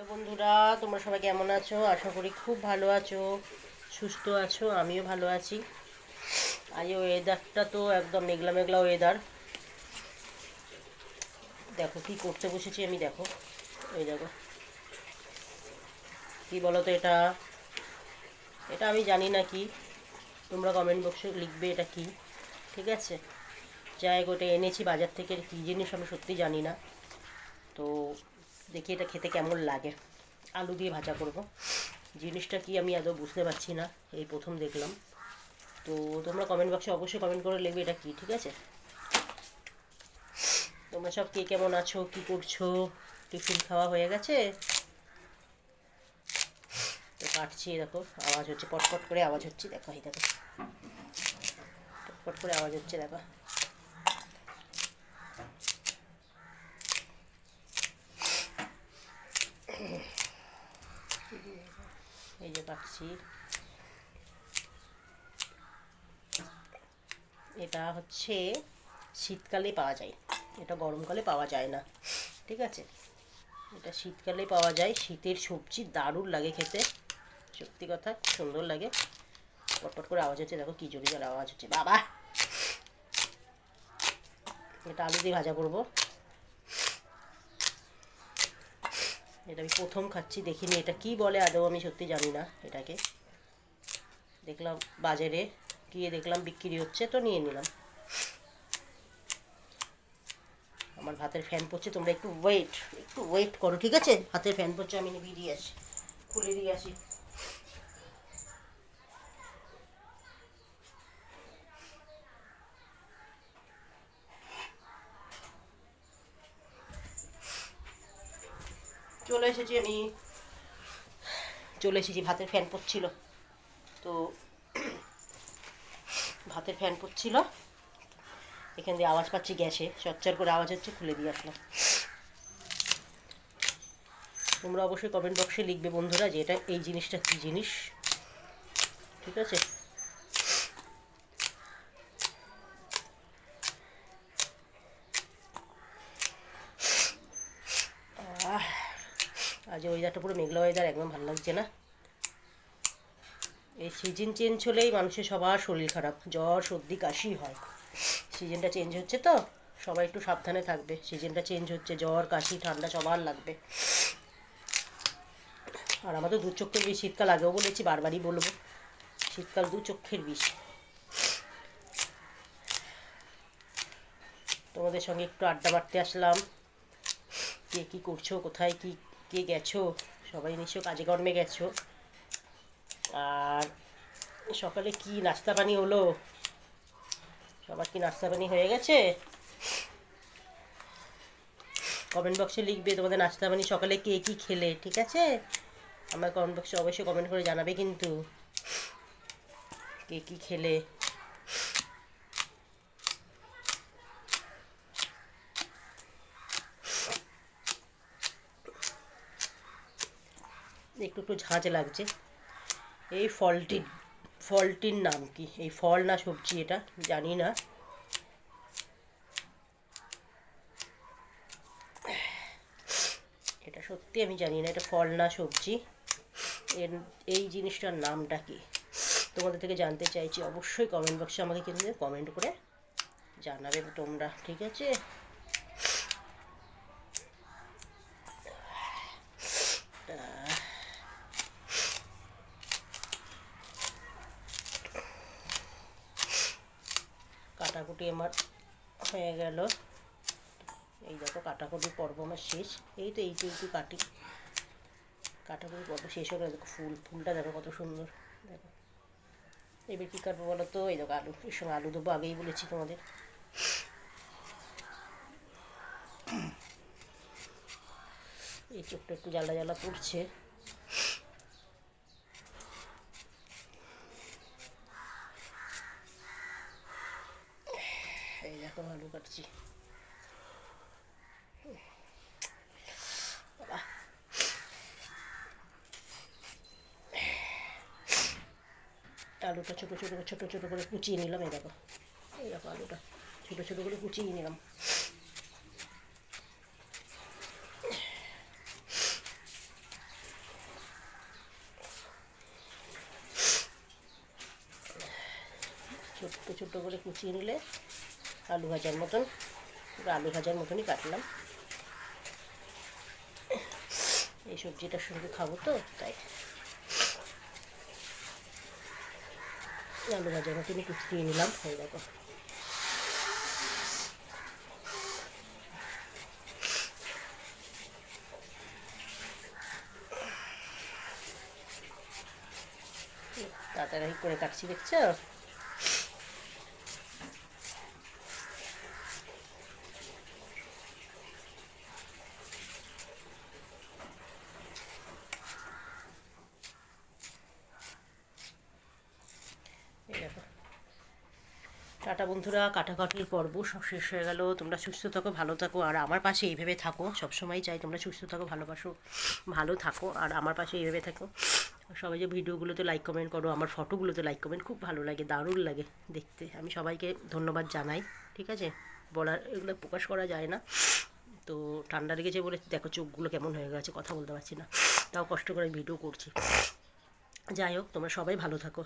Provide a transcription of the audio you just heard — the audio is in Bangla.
হ্যালো বন্ধুরা, তোমরা সবাই কেমন আছো? আশা করি খুব ভালো আছো, সুস্থ আছো। আমিও ভালো আছি। আজ ওয়েদারটা তো একদম মেঘলা মেঘলা ওয়েদার। দেখো কি করতে বসেছি আমি, দেখো এই দেখো কি বলো তো, এটা এটা আমি জানি না কি, তোমরা কমেন্ট বক্সে লিখবে এটা কি। ঠিক আছে, যাই হোক, ওটা এনেছি বাজার থেকে, কী জিনিস আমি সত্যি জানি না। তো দেখি এটা খেতে কেমন লাগে। আলু দিয়ে ভাজা করব। জিনিসটা কি আমি আদৌ বুঝতে পারছি না, এই প্রথম দেখলাম। তো তোমরা কমেন্ট বক্সে অবশ্যই কমেন্ট করে লিখবে এটা কি। ঠিক আছে, তোমরা সব কে কেমন আছো, কি করছো? টিফিন খাওয়া হয়ে গেছে? তো কাটছি, দেখো আওয়াজ হচ্ছে, পটপট করে আওয়াজ হচ্ছে, দেখো এই দেখো পটপট করে আওয়াজ হচ্ছে, দেখো। এই যে কাটছি, এটা হচ্ছে শীতকালে পাওয়া যায়, এটা গরমকালে পাওয়া যায় না। ঠিক আছে, এটা শীতকালে পাওয়া যায়, শীতের সবজি, দারুণ লাগে খেতে, সত্যি কথা সুন্দর লাগে। পটপট করে আওয়াজ হচ্ছে, দেখো কি জোরে জোরে আওয়াজ হচ্ছে বাবা। এটা আলু দিয়ে ভাজা করবো। এটা আমি প্রথম খাচ্ছি, দেখিনি এটা কি বলে আদৌ, আমি সত্যি জানি না এটাকে। দেখলাম বাজারে গিয়ে দেখলাম বিক্রি হচ্ছে, তো নিয়ে নিলাম। আমার ভাতের ফ্যান পড়ছে, তোমরা একটু ওয়েট করো, ঠিক আছে? হাতের ফ্যান পড়ছে, আমি নিভিয়ে দিয়ে আসি, খুলে দিয়ে আসি। চলে এসেছি আমি, চলে এসেছি, ভাতের ফ্যান পড়ছিল। তো ভাতের ফ্যান পড়ছিল, এখান দিয়ে আওয়াজ পাচ্ছি, গ্যাসে চচ্চর করে আওয়াজ হচ্ছে, খুলে দিয়ে আসলাম। তোমরা অবশ্যই কমেন্ট বক্সে লিখবে বন্ধুরা যে এটা, এই জিনিসটা কী জিনিস। ঠিক আছে, আজ ওয়েদারটা পুরো মেঘলা ওয়েদার, একদম ভালো লাগছে না। এই সিজন চেঞ্জ হলেই মানুষের সবার শরীর খারাপ, জ্বর সর্দি কাশি হয়। সিজনটা চেঞ্জ হচ্ছে তো, সবাই একটু সাবধানে থাকবে। সিজনটা চেঞ্জ হচ্ছে, জ্বর কাশি ঠান্ডা সবার লাগবে। আর আমাদের দু চক্ষের বিষ, শীতকাল আগেও বলেছি, বারবারই বলবো, শীতকাল দু চক্ষের বিষ। তোমাদের সঙ্গে একটু আড্ডা মারতে আসলাম। কে কী করছো, কোথায় কি, কে গেছো? সবাই নিশ্চয় কাজে কর্মে গেছো। আর সকালে কি নাস্তা পানি হলো? সবার কি নাস্তা পানি হয়ে গেছে? কমেন্ট বক্সে লিখবে তোমাদের নাস্তা পানি সকালে কে কী খেলে। ঠিক আছে, আমার কমেন্ট বক্সে অবশ্যই কমেন্ট করে জানাবে কিন্তু, কে কী খেলে। একটু একটু ঝাঁঝ লাগছে। এই ফলটির নাম কি, এই ফল না সবজি এটা জানি না। এটা সত্যি আমি জানি না, এটা ফল না সবজি, এর এই জিনিসটার নামটা কি, তোমাদের থেকে জানতে চাইছি। অবশ্যই কমেন্ট বক্সে আমাকে কিন্তু কমেন্ট করে জানাবে তোমরা। ঠিক আছে, কাটাকুটি আমার হয়ে গেল। এই দেখো কাটাকুটি পর্ব আমার শেষ। এই তো এইটু কাটি, কাটাকুটি পর্ব শেষ হয়ে গেল। দেখো ফুলটা দেখো কত সুন্দর, দেখো। এবার কী কাটবো বলো তো? এই দেখো আলু, এর সঙ্গে আলু দেবো, আগেই বলেছি তোমাদের। এই চোখটা একটু জ্বালা জ্বালা পড়ছে। এই দেখো আলু কাটছি। আলুটা ছোটো ছোটো ছোটো ছোটো করে কুচিয়ে নিলাম। এই দেখো আলুটা ছোটো ছোটো করে কুচিয়ে নিলাম। ছোট্ট ছোট্ট করে কুচিয়ে নিলে আলু ভাজার মতন, পুরো আলু ভাজার মতনই কাটলাম। এই সবজিটার সঙ্গে খাবো তো, তাই আলু ভাজার মতনই কুচিয়ে নিলাম। হয়ে দেখো তাড়াতাড়ি করে কাটছি, দেখছো? এই দেখো, টাটা বন্ধুরা, কাটাকাটির পর্ব সব শেষ হয়ে গেল। তোমরা সুস্থ থাকো, ভালো থাকো, আর আমার পাশে এইভাবে থাকো। সবসময় চাই তোমরা সুস্থ থাকো, ভালোবাসো, ভালো থাকো, আর আমার পাশে এইভাবে থাকো। সবাই যে ভিডিওগুলোতে লাইক কমেন্ট করো, আমার ফটোগুলোতে লাইক কমেন্ট, খুব ভালো লাগে, দারুণ লাগে দেখতে। আমি সবাইকে ধন্যবাদ জানাই, ঠিক আছে? বলার, এগুলো প্রকাশ করা যায় না। তো ঠান্ডা লেগেছে বলে দেখো চোখগুলো কেমন হয়ে গেছে, কথা বলতে পারছি না, তাও কষ্ট করে ভিডিও করছি। যাই হোক, তোমরা সবাই ভালো থাকো।